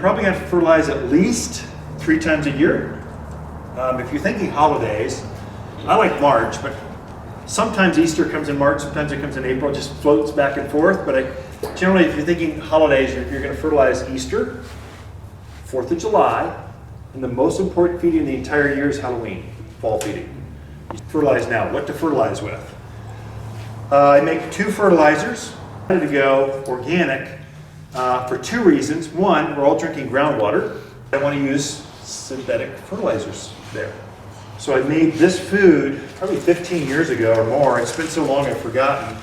probably going to fertilize at least 3 times a year. If you're thinking holidays, I like March, but sometimes Easter comes in March, sometimes it comes in April, it just floats back and forth. But generally, if you're thinking holidays, you're going to fertilize Easter, 4th of July, and the most important feeding of the entire year is Halloween, fall feeding. You fertilize now. What to fertilize with? I make 2 fertilizers. I'm ready to go organic for 2 reasons. One, we're all drinking groundwater. I want to use synthetic fertilizers there. So I made this food probably 15 years ago or more. It's been so long I've forgotten.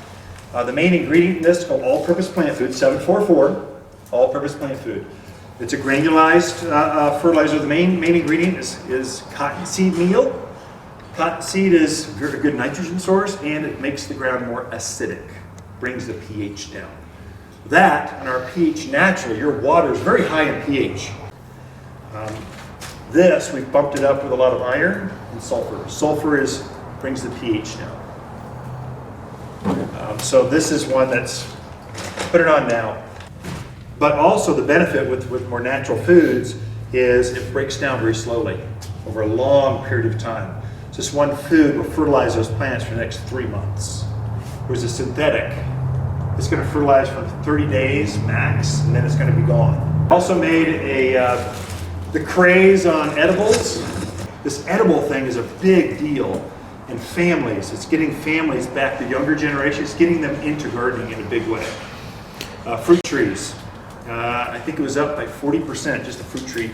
The main ingredient in this is called all-purpose plant food, 744, all-purpose plant food. It's a granulized fertilizer. The main ingredient is cottonseed meal. Cottonseed is a very good nitrogen source, and it makes the ground more acidic, brings the pH down. That, and our pH naturally, your water is very high in pH. This, we've bumped it up with a lot of iron and sulfur. Sulfur brings the pH down. So this is one that's, put it on now. But also the benefit with more natural foods is it breaks down very slowly over a long period of time. So this one food will fertilize those plants for the next 3 months. Whereas a synthetic, it's going to fertilize for 30 days max, and then it's going to be gone. Also made the craze on edibles. This edible thing is a big deal in families. It's getting families back, the younger generation, it's getting them into gardening in a big way. Fruit trees. I think it was up by 40%, just the fruit tree.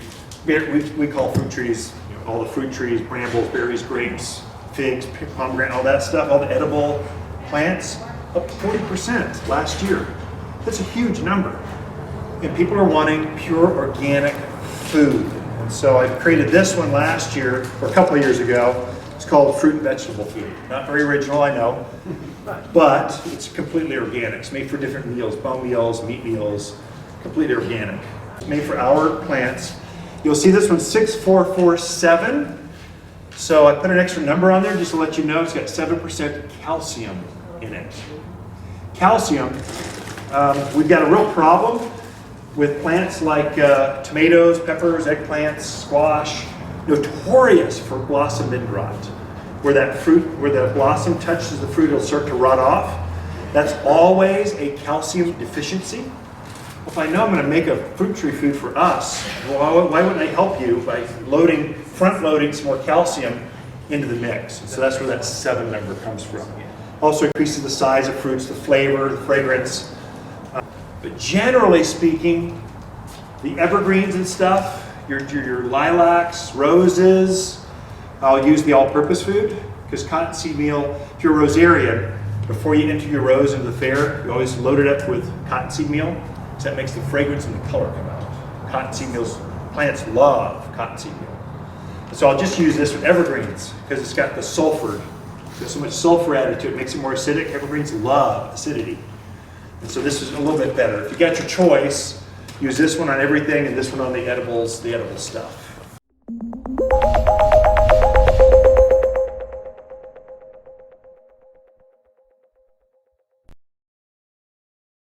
We call fruit trees, all the fruit trees, brambles, berries, grapes, figs, pomegranate, all that stuff, all the edible plants, up to 40% last year. That's a huge number. And people are wanting pure organic food. And so I created this one last year, or a couple of years ago. It's called fruit and vegetable food. Not very original, I know, but it's completely organic. It's made for different meals, bone meals, meat meals, completely organic. It's made for our plants. You'll see this one's 6447. So I put an extra number on there just to let you know it's got 7% calcium in it. Calcium, we've got a real problem with plants like tomatoes, peppers, eggplants, squash, notorious for blossom end rot. Where the blossom touches the fruit, it'll start to rot off. That's always a calcium deficiency. If I know I'm going to make a fruit tree food for us, well, why wouldn't I help you by front-loading some more calcium into the mix? So that's where that 7 number comes from. Also increases the size of fruits, the flavor, the fragrance. But generally speaking, the evergreens and stuff, your lilacs, roses, I'll use the all-purpose food, because cottonseed meal, if you're a rosarian, before you enter your rose into the fair, you always load it up with cottonseed meal, because that makes the fragrance and the color come out. Cottonseed meals, plants love cottonseed meal. And so I'll just use this with evergreens, because it's got the sulfur. There's so much sulfur added to it, it makes it more acidic. Evergreens love acidity. And so this is a little bit better. If you got your choice, use this one on everything and this one on the edible stuff.